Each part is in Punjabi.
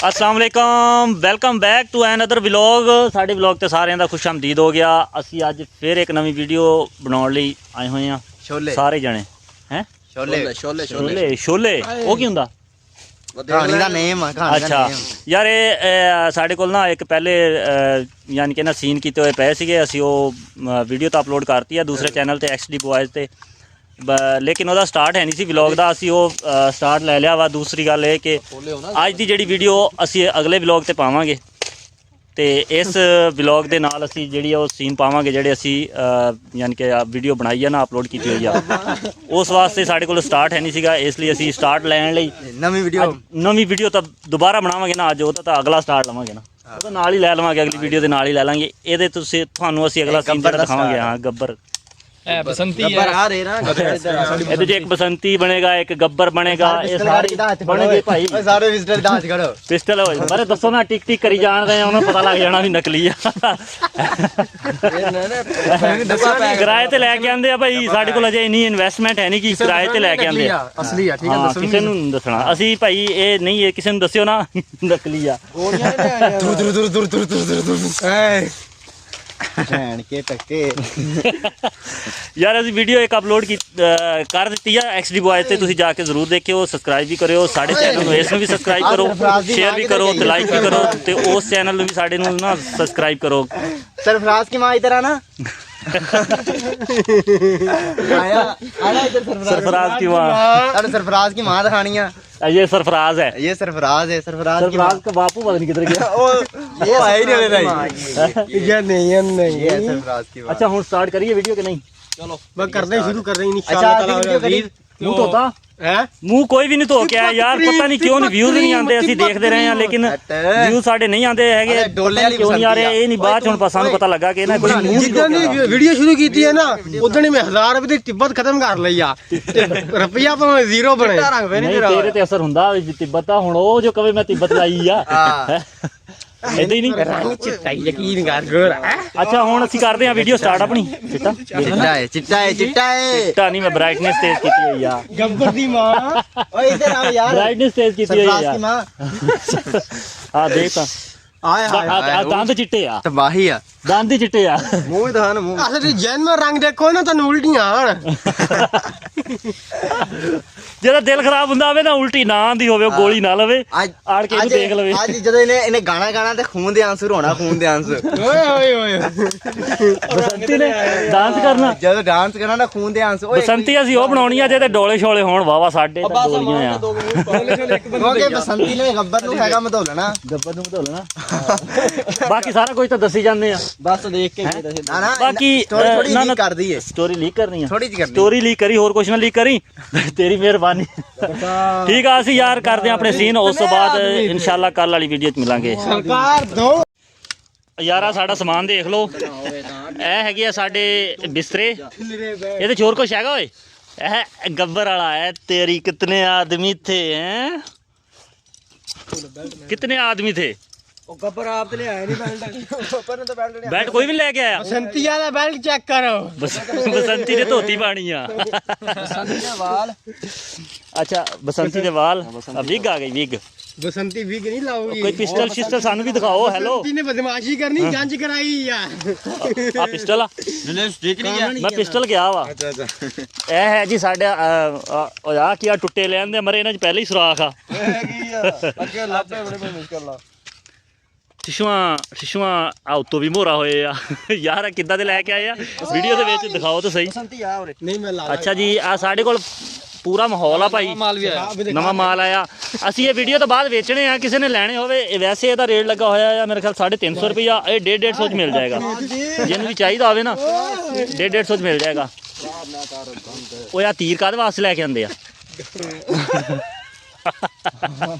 अस्सलाम वालेकुम, welcome back to another vlog. साढ़े व्लॉग ते सारिਆਂ ਦਾ खुश आमदीद हो गया। ਅਸੀਂ ਅੱਜ ਫਿਰ ਇੱਕ ਨਵੀਂ ਵੀਡੀਓ ਬਣਾਉਣ ਲਈ ਆਏ ਹੋਏ ਆ ਸਾਰੇ ਜਣੇ। ਹੈ ਛੋਲੇ ਛੋਲੇ ਛੋਲੇ ਛੋਲੇ ਉਹ ਕੀ ਹੁੰਦਾ? ਕਹਾਣੀ ਦਾ ਨੇਮ ਆ। ਅੱਛਾ ਯਾਰ ਇਹ ਸਾਡੇ ਕੋਲ ਨਾ ਇੱਕ ਪਹਿਲੇ ਯਾਨੀ ਕਿ ਨਾ ਸੀਨ ਕੀਤੇ ਹੋਏ ਪਏ ਸੀਗੇ। ਅਸੀਂ ਉਹ ਵੀਡੀਓ ਤਾਂ ਅਪਲੋਡ ਕਰਤੀ ਆ ਦੂਸਰੇ ਚੈਨਲ ਤੇ XD ਬॉयਜ਼ ਤੇ, लेकिन ਉਹਦਾ ਸਟਾਰਟ ਹੈ ਨਹੀਂ ਸੀ ਵਲੌਗ ਦਾ। ਅਸੀਂ ਉਹ ਸਟਾਰਟ ਲੈ ਲਿਆ ਵਾ। ਦੂਸਰੀ ਗੱਲ ਇਹ ਕਿ ਅੱਜ ਦੀ ਜਿਹੜੀ ਵੀਡੀਓ ਅਸੀਂ ਅਗਲੇ ਵਲੌਗ ਤੇ ਪਾਵਾਂਗੇ ਤੇ ਇਸ ਵਲੌਗ ਦੇ ਨਾਲ ਅਸੀਂ ਜਿਹੜੀ ਉਹ ਸੀਨ ਪਾਵਾਂਗੇ ਜਿਹੜੇ ਅਸੀਂ ਯਾਨੀ ਕਿ ਵੀਡੀਓ ਬਣਾਈ ਆ ਨਾ, ਅਪਲੋਡ ਕੀਤੀ ਹੋਈ ਆ। ਉਸ ਵਾਸਤੇ ਸਾਡੇ ਕੋਲ ਸਟਾਰਟ ਹੈ ਨਹੀਂ ਸੀਗਾ, ਇਸ ਲਈ ਅਸੀਂ ਸਟਾਰਟ ਲੈਣ ਲਈ ਨਵੀਂ ਵੀਡੀਓ ਤਾਂ ਦੁਬਾਰਾ ਬਣਾਵਾਂਗੇ ਨਾ। ਅੱਜ ਉਹਦਾ ਤਾਂ ਅਗਲਾ ਸਟਾਰਟ ਲਵਾਂਗੇ ਨਾ, ਉਹਦਾ ਨਾਲ ਹੀ ਲੈ ਲਵਾਂਗੇ, ਅਗਲੀ ਵੀਡੀਓ ਦੇ ਨਾਲ ਹੀ ਲੈ ਲਾਂਗੇ। ਇਹਦੇ ਤੁਹਾਨੂੰ ਅਸੀਂ ਅਗਲਾ ਸੀਨ ਦਿਖਾਵਾਂਗੇ। ਹਾਂ ਗੱਬਰ बसंती ਇਹਦੇ 'ਚ ਇੱਕ ਬਸੰਤੀ ਬਣੇਗਾ, ਇੱਕ ਗੱਬਰ ਬਣੇਗਾ। ਇਹ ਸਾਰੇ ਬਣਨਗੇ ਭਾਈ, ਸਾਰੇ ਵਿਜ਼ਟਰ ਦਾ ਹੱਥ ਖੜੋ ਪਿਸਟਲ ਹੋਏ ਬਾਰੇ ਦੱਸੋ ਨਾ। ਟਿਕ ਟਿਕ ਕਰੀ ਜਾਣਦੇ ਆ, ਉਹਨਾਂ ਨੂੰ ਪਤਾ ਲੱਗ ਜਾਣਾ ਵੀ ਨਕਲੀ ਆ। ਕਿਰਾਏ ਤੇ ਲੈ ਕੇ ਆਂਦੇ ਆ ਭਾਈ। ਸਾਡੇ ਕੋਲ ਅਜੇ ਇੰਨੀ ਇਨਵੈਸਟਮੈਂਟ ਹੈ ਨਹੀਂ ਕਿ ਕਿਰਾਏ ਤੇ ਲੈ ਕੇ ਆਂਦੇ ਆ। ਅਸਲੀ ਆ, ਠੀਕ ਹੈ। ਦੱਸੋ ਕਿਸੇ ਨੂੰ ਨਹੀਂ ਦੱਸਣਾ ਅਸੀਂ ਭਾਈ, ਇਹ ਨਹੀਂ ਇਹ ਕਿਸੇ ਨੂੰ ਦੱਸਿਓ ਨਾ ਨਕਲੀ ਆ। ਭੈਣ ਕੇ ਟੱਕੇ ਯਾਰ ਅਸੀਂ ਵੀਡੀਓ ਇੱਕ ਅਪਲੋਡ ਕਰ ਦਿੱਤੀ ਆ XD ਬॉयਜ਼ ਤੇ, ਤੁਸੀਂ ਜਾ ਕੇ ਜ਼ਰੂਰ ਦੇਖਿਓ, ਸਬਸਕ੍ਰਾਈਬ ਵੀ ਕਰਿਓ ਸਾਡੇ ਚੈਨਲ ਨੂੰ। ਇਸ ਨੂੰ ਵੀ ਸਬਸਕ੍ਰਾਈਬ ਕਰੋ, ਸ਼ੇਅਰ ਵੀ ਕਰੋ ਤੇ ਲਾਈਕ ਵੀ ਕਰੋ, ਤੇ ਉਸ ਚੈਨਲ ਨੂੰ ਵੀ ਸਾਡੇ ਨੂੰ ਨਾ ਸਬਸਕ੍ਰਾਈਬ ਕਰੋ। सरफराज की माँ इधर आना। आया आना इधर सरफराज की माँ। सरफराज की माँ दिखानी है। ये सरफराज है, ये सरफराज है। सरफराज का बापू पता नहीं किधर गया। वो है ही नहीं भाई। ये नहीं ये सरफराज की माँ। अच्छा हुन स्टार्ट करिए वीडियो के नहीं? चलो मैं करना शुरू कर रही हूं इंशाल्लाह। मुंह धोता है? मुंह कोई भी नहीं धो के आया यार, पता नहीं क्यों व्यूज नहीं आते। ਅਸੀਂ ਦੇਖਦੇ ਰਹੇ ਹਾਂ लेकिन व्यूज ਸਾਡੇ ਨਹੀਂ ਆਉਂਦੇ ਹੈਗੇ। ਡੋਲੇ ਕਿਉਂ ਨਹੀਂ ਆ ਰਹੇ ਇਹ ਨਹੀਂ ਬਾਅਦ ਹੁਣ ਸਾਨੂੰ ਪਤਾ ਲੱਗਾ ਕਿ ਇਹਨਾਂ ਕੋਈ ਮੂੰਹ ਜਿੱਦਾਂ ਦੀ ਵੀਡੀਓ ਸ਼ੁਰੂ ਕੀਤੀ ਹੈ ਨਾ, ਉਦੋਂ ਹੀ ਮੈਂ 1000 ਰੁਪਏ ਦੀ ਤਿੱਬਤ ਖਤਮ ਕਰ ਲਈ ਆ। ਰੁਪਈਆ ਭਾਵੇਂ ਜ਼ੀਰੋ ਬਣੇ। ਨਹੀਂ ਤੇਰੇ ਤੇ ਅਸਰ ਹੁੰਦਾ ਤਿੱਬਤ ਦਾ। ਹੁਣ ਉਹ ਜੋ ਕਵੇ ਮੈਂ ਤਿੱਬਤ ਲਾਈ ਆ ਇਦਾਂ ਹੀ ਨਹੀਂ ਰੰਗ ਚਿੱਟਾ ਯਕੀਨ ਕਰ ਗੋਰਾ। ਅੱਛਾ ਹੁਣ ਅਸੀਂ ਕਰਦੇ ਹਾਂ ਵੀਡੀਓ ਸਟਾਰਟ ਆਪਣੀ। ਚਿੱਟਾ ਚਿੱਟਾ ਨਹੀਂ, ਮੈਂ ਬ੍ਰਾਈਟਨੈਸ ਤੇਜ਼ ਕੀਤੀ ਹੋਈ ਆ। ਗੱਬਰ ਦੀ ਮਾਂ ओए इधर आओ यार। ਬ੍ਰਾਈਟਨੈਸ ਤੇਜ਼ ਕੀਤੀ ਹੋਈ सरफराज ਆ। की माँ ਆ ਦੇਖ ਤਾਂ आए हाय ਦੰਦ ਚਿੱਟੇ ਆ, तबाही है। ਦੰਦ ਹੀ ਚਿੱਟੇ ਆ। मुंह दिखाना मुंह। ਅਸਲ ਵਿੱਚ ਜੈਨ ਮੈਂ ਰੰਗ ਦੇਖੋ ਨਾ ਤੁਹਾਨੂੰ ਉਲਟੀਆਂ ਆਣ। ਜਿਹੜਾ ਦਿਲ ਖਰਾਬ ਹੁੰਦਾ ਹੋਵੇ ਨਾ, ਉਲਟੀ ਨਾ ਆਂਦੀ ਹੋਵੇ, ਉਹ ਗੋਲੀ ਨਾ ਲਵੇ, ਆੜ ਕੇ ਇਹਨੂੰ ਦੇਖ ਲਵੇ। ਅੱਜ ਜਦੋਂ ਇਹਨੇ ਗਾਣਾ ਗਾਣਾ ਤੇ ਖੂਨ ਦੇ ਆਂਸੂ ਹੋਣਾ, ਖੂਨ ਦੇ ਆਂਸੂ। ਓਏ ਓਏ ਬਸੰਤੀ ਨੇ ਡਾਂਸ ਕਰਨਾ, ਜਦੋਂ ਡਾਂਸ ਕਰਨਾ ਨਾ ਖੂਨ ਦੇ ਆਂਸੂ। ਬਸੰਤੀ ਅਸੀਂ ਉਹ ਬਣਾਉਣੀ ਆ ਜਿਹਦੇ ਡੋਲੇ ਛੋਲੇ ਹੋਣ ਵਾਵਾ। ਸਾਡੇ ਤਾਂ ਗੋਲੀਆਂ ਆ। ਕਿਉਂਕਿ ਬਸੰਤੀ ਨੇ ਗੱਬਰ ਨੂੰ ਹੈਗਾ ਮਧੋਲਣਾ। ਗੱਬਰ ਨੂੰ ਮਧੋਲਣਾ ਬਾਕੀ ਸਾਰਾ ਕੁਝ ਤਾਂ ਦੱਸੀ ਜਾਂਦੇ ਆ। ਬਸ ਦੇਖ ਕੇ ਨਾ ਨਾ ਬਾਕੀ ਥੋੜੀ ਲੀਕ ਕਰਦੀ ਏ। ਸਟੋਰੀ ਲੀਕ ਕਰਨੀ ਆ, ਥੋੜੀ ਜਿਹੀ ਕਰਨੀ। ਸਟੋਰੀ ਲੀਕ ਕਰੀ, ਹੋਰ ਕੁਝ ਨਾ ਲੀਕ ਕਰੀ। ਤੇਰੀ ਮਿਹਰਬਾਨੀ। ਠੀਕ ਆ, ਅਸੀਂ ਯਾਰ ਕਰਦੇ ਆ ਆਪਣੇ ਸੀਨ। ਉਸ ਤੋਂ ਬਾਅਦ ਇਨਸ਼ਾਅੱਲਾ ਕੱਲ ਵਾਲੀ ਵੀਡੀਓ 'ਚ ਮਿਲਾਂਗੇ। ਸਰਕਾਰ ਦੋ ਯਾਰਾ ਸਾਡਾ ਸਮਾਨ ਦੇਖ ਲਓ। ਇਹ ਹੈਗੇ ਆ ਸਾਡੇ ਬਿਸਤਰੇ। ਇਹਦੇ 'ਚ ਹੋਰ ਕੁਛ ਹੈਗਾ ਓਏ? ਇਹ ਗੱਬਰ ਵਾਲਾ ਹੈ। ਤੇਰੀ ਕਿਤਨੇ ਆਦਮੀ ਥੇ हैं? कितने आदमी थे? ਗੱਬਰ ਆਪ ਤੇ ਲਿਆਇਆ ਨਹੀਂ ਬੈਲਟ। बैट कोई भी नहीं लेके आया। ਬਸੰਤੀ ਵਾਲਾ ਬੈਲਟ ਚੈੱਕ ਕਰੋ। बसंती ने धोती पानी आ। ਬਸੰਤੀ ਦੇ ਵਾਲ। अच्छा बसंती के वाल। विग आ गई विग। ਬਸੰਤੀ ਵਿਗ ਨਹੀਂ ਲਾਉਗੀ। कोई पिस्टल शिस्टल सानू भी दिखाओ। हेलो ਬਸੰਤੀ ਨੇ ਬਦਮਾਸ਼ੀ ਕਰਨੀ, ਜਾਂਚ ਕਰਾਈ ਆ। आ पिस्टल आ? मैं पिस्टल गया वा। ਅੱਛਾ ਅੱਛਾ। ਇਹ ਹੈ ਜੀ ਸਾਡੇ ਆ ਕੀ ਆ ਟੁੱਟੇ ਲੈਣ ਦੇ ਮਰੇ ਇਹਨਾਂ 'ਚ ਪਹਿਲੇ ਹੀ ਸੁਰਾਖ ਆ। ਕੀ ਆ ਅੱਗੇ ਲੱਭੇ ਬੜੇ ਮੁਸ਼ਕਲ ਆ। ਸ਼ਿਸ਼ੂਆਂ ਆ ਉੱਤੋਂ ਵੀ ਮੋਰਾ ਹੋਏ ਆ। ਯਾਰ ਆ ਕਿੱਦਾਂ ਦੇ ਲੈ ਕੇ ਆਏ ਆ? ਵੀਡੀਓ ਦੇ ਵਿੱਚ ਦਿਖਾਓ ਤਾਂ ਸਹੀ। ਬਸੰਤੀ ਆ ਉਰੇ। ਨਹੀਂ ਮੈਂ ਲਾ ਅੱਛਾ ਜੀ ਆ ਸਾਡੇ ਕੋਲ ਪੂਰਾ ਮਾਹੌਲ ਆ ਭਾਈ। ਨਵਾਂ ਮਾਲ ਆਇਆ। ਅਸੀਂ ਇਹ ਵੀਡੀਓ ਤੋਂ ਬਾਅਦ ਵੇਚਣੇ ਆ। ਕਿਸੇ ਨੇ ਲੈਣੇ ਹੋਵੇ, ਵੈਸੇ ਇਹਦਾ ਰੇਟ ਲੱਗਾ ਹੋਇਆ ਆ ਮੇਰੇ ਖਿਆਲ 350 ਰੁਪਇਆ। ਇਹ 150 'ਚ ਮਿਲ ਜਾਏਗਾ। ਜਿਹਨੂੰ ਵੀ ਚਾਹੀਦਾ ਹੋਵੇ ਨਾ 150 'ਚ ਮਿਲ ਜਾਏਗਾ। ਉਹ ਆ ਤੀਰ ਕਾਹਦੇ ਵਾਸਤੇ ਲੈ ਕੇ ਆਂਦੇ ਆ?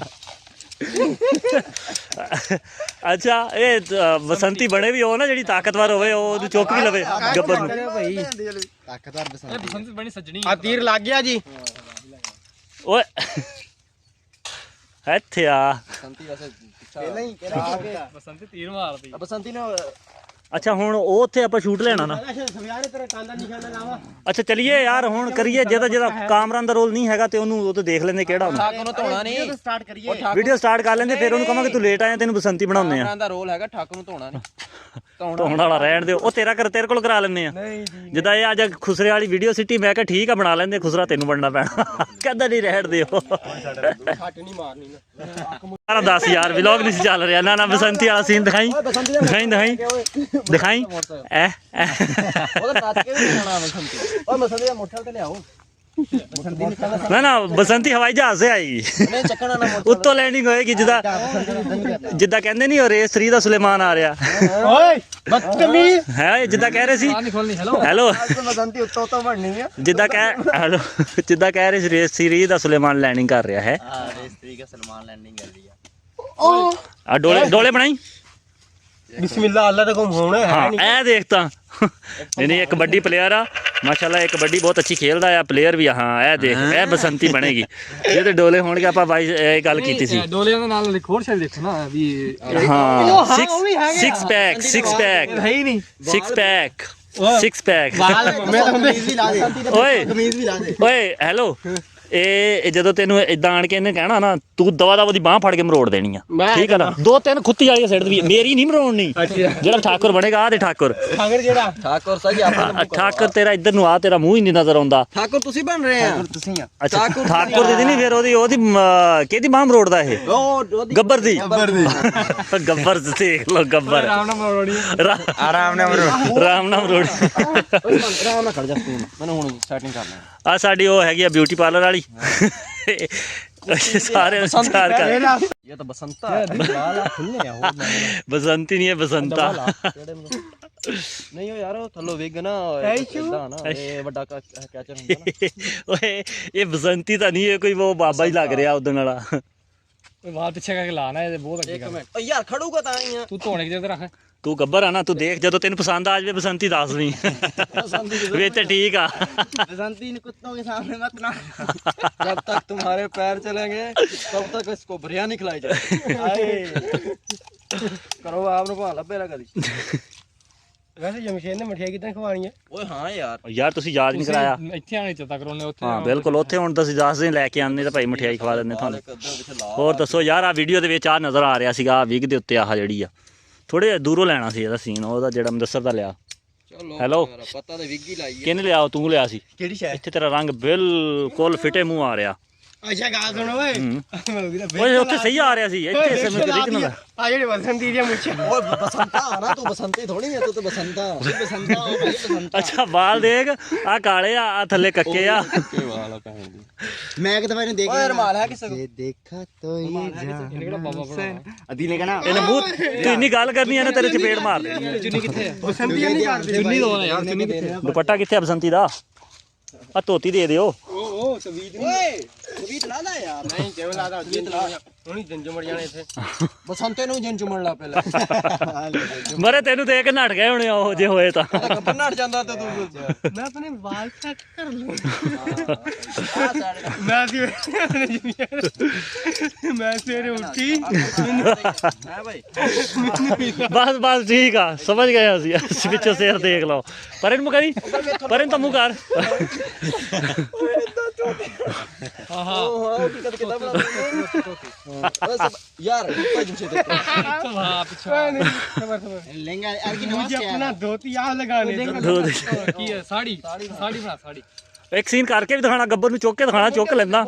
ਅੱਛਾ ਇਹ ਬਸੰਤੀ ਬਣੇ ਵੀ ਹੋ ਨਾ, ਜਿਹੜੀ ਤਾਕਤਵਰ ਹੋਵੇ ਉਹ ਚੁੱਕ ਵੀ ਲਵੇ ਗੱਬਰ ਨੂੰ। ਤਾਕਤਵਰ ਬਸੰਤੀ ਬਣੀ ਸੱਜਣੀ ਆ। ਤੀਰ ਲੱਗ ਗਿਆ ਜੀ। ਓਏ ਇੱਥੇ ਆ। ਬਸੰਤੀ ਵੈਸੇ ਪਹਿਲਾਂ ਹੀ ਕਿਹੜਾ ਆ ਗਿਆ। ਬਸੰਤੀ ਤੀਰ ਮਾਰਦੀ। ਬਸੰਤੀ ਨੇ ਅੱਛਾ ਹੁਣ ਉਹ ਉੱਥੇ ਆਪਾਂ ਸ਼ੂਟ ਲੈਣਾ ਨਾ ਸਵਿਆਰੇ ਤੇਰੇ ਕੰਨ ਦਾ ਨਿਸ਼ਾਨਾ ਲਾਵਾ ਅੱਛਾ ਚਲੀਏ ਯਾਰ ਹੁਣ ਕਰੀਏ ਜਿਹਦਾ ਕਾਮਰਾਨ ਦਾ ਰੋਲ ਨਹੀਂ ਹੈਗਾ ਤੇ ਉਹਨੂੰ ਉਹ ਤੇ ਦੇਖ ਲੈਂਦੇ ਕਿਹੜਾ ਹੁੰਦਾ ਠਾਕ ਨੂੰ ਧੋਣਾ ਨਹੀਂ ਸਟਾਰਟ ਕਰੀਏ ਵੀਡੀਓ ਸਟਾਰਟ ਕਰ ਲੈਂਦੇ ਫਿਰ ਉਹਨੂੰ ਕਹਾਂਗੇ ਤੂੰ ਲੇਟ ਆਇਆ ਤੈਨੂੰ ਬਸੰਤੀ ਬਣਾਉਂਦੇ ਆ ਦਾ ਰੋਲ ਹੈਗਾ ਠਾਕ ਨੂੰ ਧੋਣਾ ਨਹੀਂ ਧੋਣ ਵਾਲਾ ਰਹਿਣ ਦਿਓ ਉਹ ਤੇਰੇ ਕੋਲ ਕਰਾ ਲੈਂਦੇ ਆ ਜਿੱਦਾਂ ਇਹ ਅੱਜ ਖੁਸਰੇ ਵਾਲੀ ਵੀਡੀਓ ਸਿੱਟੀ ਮੈਂ ਕਿਹਾ ਠੀਕ ਆ ਬਣਾ ਲੈਂਦੇ ਖੁਸਰਾ ਤੈਨੂੰ ਬਣਨਾ ਪੈਣਾ ਕਹਿੰਦਾ ਨਹੀਂ ਰਹਿਣ ਦਿਓ ਛੱਟ ਨਹੀਂ ਮਾਰਨੀ ਨਾ ਸਾਰਾ ਦੱਸ ਯਾਰ ਵਲੌਗ ਨਹੀਂ ਸੀ ਚੱਲ ਰਿਹਾ ਨਾ ਬਸੰਤੀ ਵਾਲਾ ਸੀਨ ਦਿਖਾਈ ਐ ਉਹਦਾ ਨੱਚ ਕੇ ਵੀ ਜਾਣਾ ਬਸੰਤੀ ਓਏ ਬਸੰਤੀ ਦਾ ਮੋਟਰ ਤੇ ਲਿਆਓ ਬਸੰਤੀ ਨਿਕਲਦਾ ਨਾ ਬਸੰਤੀ ਹਵਾਈ ਜਹਾਜ਼ ਸੇ ਆਏਗੀ ਨਹੀਂ ਚੱਕਣਾ ਨਾ ਮੋਟਰ ਉੱਤੋਂ ਲੈਂਡਿੰਗ ਹੋਏਗੀ ਜਿੱਦਾਂ ਕਹਿੰਦੇ ਨਹੀਂ ਉਹ ਰੇਸ 3 ਦਾ ਸੁਲੇਮਾਨ ਆ ਰਿਹਾ ਓਏ ਬਦਤਮੀਜ਼ ਹੈ ਜਿੱਦਾਂ ਕਹਿ ਰਹੇ ਸੀ ਹੈਲੋ ਬਸੰਤੀ ਉੱਤੋਂ ਬਣਨੀ ਆ ਜਿੱਦਾਂ ਕਹਿ ਰਹੇ ਸੀ ਰੇਸ 3 ਦਾ ਸੁਲੇਮਾਨ ਲੈਂਡਿੰਗ ਕਰ ਰਿਹਾ ਹੈ ਹਾਂ ਰੇਸ ਤਰੀਕਾ ਸਲਮਾਨ ਲੈਂਡਿੰਗ ਕਰ ਰਹੀ ਆ ਆ ਡੋਲੇ ਬਣਾਈ ਬਿਸਮਿਲ੍ਲਾ ਅੱਲਾ ਦਾ ਹੁਕਮ ਹੋਣਾ ਹੈ ਹਾਂ ਇਹ ਦੇਖ ਤਾਂ ਨਹੀਂ ਇੱਕ ਕਬੱਡੀ ਪਲੇਅਰ ਆ ਮਾਸ਼ਾਅੱਲਾ ਇਹ ਕਬੱਡੀ ਬਹੁਤ ਅੱਛੀ ਖੇਲਦਾ ਆ ਪਲੇਅਰ ਵੀ ਆ ਹਾਂ ਇਹ ਦੇਖ ਇਹ ਬਸੰਤੀ ਬਣੇਗੀ ਇਹ ਤੇ ਡੋਲੇ ਹੋਣਗੇ ਆਪਾਂ ਬਾਈ ਇਹ ਗੱਲ ਕੀਤੀ ਸੀ ਡੋਲਿਆਂ ਦੇ ਨਾਲ ਹੋਰ ਸ਼ਾਇਦ ਦੇਖੋ ਨਾ ਵੀ ਹਾਂ 6 ਪੈਕ ਹੈ ਹੀ ਨਹੀਂ 6 ਪੈਕ ਮੈਂ ਤਾਂ ਕਮੀਜ਼ ਵੀ ਲਾ ਦੇ ਓਏ ਕਮੀਜ਼ ਵੀ ਲਾ ਦੇ ਓਏ ਹੈਲੋ ਇਹ ਜਦੋਂ ਤੈਨੂੰ ਇਦਾਂ ਆਣ ਕੇ ਇਹਨੇ ਕਹਿਣਾ ਨਾ ਤੂੰ ਦਵਾ ਉਹਦੀ ਬਾਹ ਫੜ ਕੇ ਮਰੋੜ ਦੇਣੀ ਆ ਠੀਕ ਆ ਨਾ 2-3 ਖੁੱਤੀ ਵਾਲੀ ਸਿੱਟ ਦੀ ਮੇਰੀ ਨਹੀਂ ਮਰੋੜਨੀ ਜਿਹੜਾ ਠਾਕੁਰ ਬਣੇਗਾ ਆ ਦੇ ਠਾਕੁਰ ਜਿਹੜਾ ਠਾਕੁਰ ਸਹੀ ਆਪਾਂ ਠਾਕੁਰ ਤੇਰਾ ਇੱਧਰ ਨੂੰ ਆ ਤੇਰਾ ਮੂੰਹ ਹੀ ਨਹੀਂ ਨਜ਼ਰ ਆਉਂਦਾ ਠਾਕੁਰ ਤੁਸੀਂ ਬਣ ਰਹੇ ਆ ਤੁਸੀਂ ਆ ਅੱਛਾ ਠਾਕੁਰ ਦੀ ਨਹੀਂ ਫਿਰ ਉਹਦੀ ਕਿਹਦੀ ਬਾਹ ਮਰੋੜਦਾ ਇਹ ਗੱਬਰ ਦੀ ਗੱਬਰ ਦੇਖ ਲੋ ਗੱਬਰ ਆਰਾਮ ਨਾਲ ਮਰੋੜੀ ਆਰਾਮ ਨਾਲ ਰਾਮ ਨਾਮ ਮਰੋੜ ਆਰਾਮ ਨਾਲ ਖੜ ਜਾ ਤੂੰ ਮੈਨੂੰ ਹੁਣ ਸੈਟਿੰਗ ਕਰਨਾ ਆ ਸਾਡੀ ਉਹ ਹੈਗੀ ਆ ਬਿਊਟੀ ਪਾਰਲਰ ਵਾਲੀ ਸਾਰੇ ਵਿਚਾਰ ਕਰ ਇਹ ਤਾਂ ਬਸੰਤਾ ਹੈ ਬਾਲ ਆ ਖੁੱਲੇ ਆ ਹੋਰ ਬਸੰਤੀ ਨਹੀਂ ਹੈ ਬਸੰਤਾ ਨਹੀਂ ਉਹ ਯਾਰ ਉਹ ਥੱਲੋਂ ਵਿਗ ਨਾ ਇਦਾਂ ਨਾ ਇਹ ਵੱਡਾ ਕੈਚਰ ਹੁੰਦਾ ਨਾ ਓਏ ਇਹ ਬਸੰਤੀ ਤਾਂ ਨਹੀਂ ਹੈ ਕੋਈ ਉਹ ਬਾਬਾ ਹੀ ਲੱਗ ਰਿਹਾ ਉਦਣ ਵਾਲਾ ਵਾਲ ਪਿੱਛੇ ਕਰਕੇ ਲਾਣਾ ਇਹ ਬਹੁਤ ਅੱਗੇ ਇੱਕ ਮਿੰਟ ਓ ਯਾਰ ਖੜੂਗਾ ਤਾਂ ਹੀ ਆ ਤੂੰ ਧੋਣੇ ਕਿਤੇ ਤੇ ਰੱਖ ਤੂੰ ਗੱਬਰ ਆ ਨਾ ਤੂੰ ਦੇਖ ਜਦੋਂ ਤੈਨੂੰ ਪਸੰਦ ਆ ਜਾਵੇ ਬਸੰਤੀ ਦੱਸ ਦੀ ਵੇ ਤੇ ਠੀਕ ਆ बसंती ने कुत्तों के सामने मत ना जब तक तुम्हारे पैर चलेंगे तब तक इसको बिरयानी खिलाई जाएगी करो आपने भाला पेरा कदी ਵੈਸੇ ਜਮਸ਼ੇਦ ਨੇ ਮਠਿਆਈ ਕਿਦਾਂ ਖਵਾਣੀ ਹੈ ओए हाँ यार ਯਾਰ ਤੁਸੀਂ ਯਾਦ ਨਹੀਂ ਕਰਾਇਆ ਇੱਥੇ ਆਣੇ ਚੇਤਾ ਕਰੋਨੇ ਉੱਥੇ ਹਾਂ ਬਿਲਕੁਲ ਉੱਥੇ ਹੁਣ ਤੁਸੀਂ 10 ਦਿਨ ਲੈ ਕੇ ਆਉਂਦੇ ਤਾਂ ਭਾਈ ਮਠਿਆਈ ਖਵਾ ਦਿੰਦੇ ਤੁਹਾਨੂੰ ਹੋਰ ਦੱਸੋ ਯਾਰ ਆ ਵੀਡੀਓ ਦੇ ਵਿੱਚ ਆ ਨਜ਼ਰ ਆ ਰਿਹਾ ਸੀਗਾ ਵਿਗ ਦੇ ਉੱਤੇ ਆਹ ਜਿਹੜੀ ਆ ਥੋੜੇ ਦੂਰੋਂ ਲੈਣਾ ਸੀ ਇਹਦਾ ਸੀਨ ਉਹਦਾ ਜਿਹੜਾ ਮੁਦੱਸਰ ਦਾ ਲਿਆ चलो ਹੈਲੋ पता तो विगी लाई है ਕਿਹਨੇ ਲਿਆ ਉਹ ਤੂੰ ਲਿਆ ਸੀ ਕਿਹੜੀ ਸ਼ੈ ਇੱਥੇ ਤੇਰਾ ਰੰਗ ਬਿਲਕੁਲ ਫਿੱਟੇ ਮੂੰਹ ਆ ਰਿਹਾ ਅੱਛਾ ਗੱਲ ਸੁਣ ਓਏ ਓਏ ਉੱਥੇ ਸਹੀ ਆ ਰਿਹਾ ਸੀ ਇੱਥੇ ਸਮਝ ਕਰੀ ਕਿ ਨਾ ਆ ਜਿਹੜੇ ਬਸੰਤੀ ਦੀਆਂ ਮੁੱਛਾਂ ओए बसंता आना तू बसंती थोड़ी है तू तो बसंता बसंता हो भाई बसंता ਅੱਛਾ ਵਾਲ ਦੇਖ ਆ ਕਾਲੇ ਆ ਥੱਲੇ ਕੱਕੇ ਆ के वाला पहन ਮੈਂ ਇੱਕ ਦਫਾ ਇਹਨੂੰ ਦੇਖ ओए रुमाल है किसे को ਦੇਖਾ ਤੋ ਇਹ ਇਹਨੇ ਕਿਹੜਾ ਬਾਬਾ ਬਣਾ ਅਦੀ ਨੇ ਕਹਣਾ ਇਹਨੇ ਮੂੰਹ ਤੂੰ ਇੰਨੀ ਗੱਲ ਕਰਨੀ ਆ ਨਾ ਤੇਰੇ ਚਪੇੜ ਮਾਰ ਦੇਣੀ ਚੁੰਨੀ ਕਿੱਥੇ ਹੈ ਬਸੰਤੀਆਂ ਨਹੀਂ ਕਰਦੇ ਚੁੰਨੀ ਦੋ ਨਾ ਯਾਰ ਚੁੰਨੀ ਕਿੱਥੇ ਹੈ ਦੁਪੱਟਾ ਕਿੱਥੇ ਆ ਬਸੰਤੀ ਦਾ ਆ ਧੋਤੀ ਦੇ ਦਿਓ ਉਹ ਤਵੀਦ ओए तू ला ला यार ਨਹੀਂ ਕਿਉਂ ਲਾਦਾ ਹੁਣੀ ਜੰਜਮੜ ਜਾਣੇ ਇੱਥੇ बसंते नु जिन चुमण ला पहले ਮਰੇ ਤੈਨੂੰ ਦੇਖ ਕੇ ਨੱਟ ਗਏ ਹੋਣੇ ਉਹ ਜੇ ਹੋਏ ਤਾਂ कब्बर नट जांदा ते तू ਮੈਂ ਆਪਣੇ ਵਾਲ ਸੈੱਟ ਕਰ ਲੂੰ आ साढ़े ਮੈਂ ਸਵੇਰੇ ਉੱਠੀ है भाई ਬਸ ਠੀਕ ਆ ਸਮਝ ਗਏ ਅਸੀਂ ਪਿੱਛੇ ਸਿਰ ਦੇਖ ਲਓ ਪਰ ਇਹਨੂੰ ਕਰੀ ਪਰ ਇਹਨੂੰ ਤਾਂ ਮੂੰਹ ਕਰ ओह की कद कितना बड़ा यार कोई जिनसे देखो ਹਾਂ ਪਿੱਛੇ ਲਹਿੰਗਾ ਅਰਗੀ ਨਵਾਜ਼ ਆਪਣਾ ਧੋਤੀ ਆ ਲਗਾਣੇ ਕੀ ਹੈ ਸਾੜੀ ਬਣਾ ਸਾੜੀ ਇੱਕ ਸੀਨ ਕਰਕੇ ਵੀ ਦਿਖਾਣਾ ਗੱਬਰ ਨੂੰ ਚੁੱਕ ਕੇ ਦਿਖਾਣਾ ਚੁੱਕ ਲੈਂਦਾ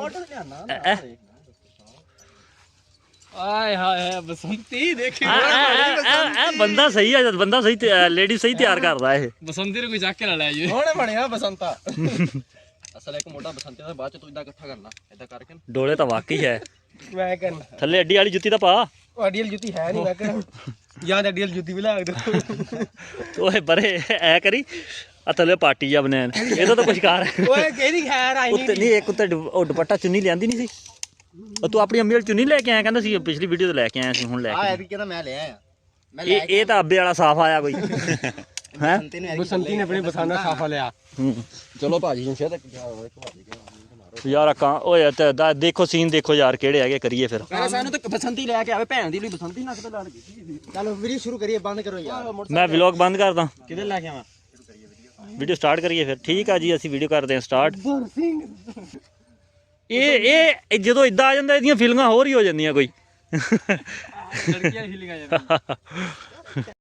ਆਏ ਹਾਏ ਬਸੰਤੀ ਦੇਖੀ ਇਹ ਬੰਦਾ ਸਹੀ ਆ ਜਦ ਬੰਦਾ ਸਹੀ ਲੇਡੀ ਸਹੀ ਤਿਆਰ ਕਰਦਾ ਇਹ ਬਸੰਤੀ ਨੂੰ ਕੋਈ ਚੱਕ ਕੇ ਨਾ ਲੈ ਜੀ होने बने बसंता असल एक मोटा बसंती था बाद तू इदा इकट्ठा करना इदा करके ਡੋਲੇ ਤਾਂ ਵਾਕਈ ਹੈ ਮੈਂ ਕਰਨ ਥੱਲੇ ਅੱਡੀ ਵਾਲੀ ਜੁੱਤੀ ਤਾਂ ਪਾ ਉਹ ਅਡੀਲ ਜੁੱਤੀ ਹੈ ਨਹੀਂ ਮੈਂ ਕਰਨ ਜਾਂ ਤਾਂ ਅਡੀਲ ਜੁੱਤੀ ਵੀ ਲਾ ਦੋ ਓਏ ਬਰੇ ਐ ਕਰੀ ਆ ਥੱਲੇ ਪਾਟੀ ਜਾ ਬਨੈਣ ਇਹਦਾ ਤਾਂ ਕੁਛ ਕਰ ਓਏ ਕਿਹਦੀ ਖੈਰ ਆਈ ਉੱਤੇ ਨਹੀਂ ਇੱਕ ਉੱਤੇ ਉਹ ਦੁਪੱਟਾ ਚੁੰਨੀ ਲਿਆਂਦੀ ਨਹੀਂ ਸੀ ਉਹ ਤੂੰ ਆਪਣੀ ਅੰਮੀ ਵਾਲੀ ਚੁੰਨੀ ਲੈ ਕੇ ਆਇਆ ਕਹਿੰਦਾ ਸੀ ਪਿਛਲੀ ਵੀਡੀਓ ਤੇ ਲੈ ਕੇ ਆਇਆ ਸੀ ਹੁਣ ਲੈ ਕੇ ਵੀ ਕਹਿੰਦਾ ਮੈਂ ਲੈ ਆਇਆ ਮੈਂ ਇਹ ਤਾਂ ਅੱਬੇ ਵਾਲਾ ਸਾਫ ਆਇਆ ਕੋਈ ਹੈ ਬਸੰਤੀ ਨੇ ਆਪਣੀ ਬਸਾਨਾ ਸਾਫਾ ਲਿਆ चलो भाजी जिनसे तक जा भाजी ਯਾਰ ਕਾਂ ਓਏ ਤੇ ਦੇਖੋ ਸੀਨ ਦੇਖੋ ਯਾਰ ਕਿਹੜੇ ਹੈਗੇ ਕਰੀਏ ਫਿਰ ਪਹਿਲੇ ਸਾਨੂੰ ਤਾਂ ਬਸੰਤੀ ਲੈ ਕੇ ਆਵੇ ਭੈਣ ਦੀ ਲਈ ਬਸੰਤੀ ਨੱਕ ਤੇ ਲੜ ਗਈ चलो वीडियो शुरू करिए बंद करो यार ਮੈਂ ਵਲੌਗ ਬੰਦ ਕਰਦਾ ਕਿਹਦੇ ਲੈ ਕੇ ਆਵਾਂ ਵੀਡੀਓ ਸਟਾਰਟ ਕਰੀਏ ਫਿਰ ਠੀਕ ਆ ਜੀ ਅਸੀਂ ਵੀਡੀਓ ਕਰਦੇ ਹਾਂ ਸਟਾਰਟ ਇਹ ਜਦੋਂ ਇਦਾਂ ਆ ਜਾਂਦਾ ਇਹਦੀਆਂ ਫੀਲਿੰਗਾਂ ਹੋਰ ਹੀ ਹੋ ਜਾਂਦੀਆਂ ਕੋਈ ਲੜਕੀਆਂ ਹੀਲਿੰਗ ਆ ਜਾਂਦੀਆਂ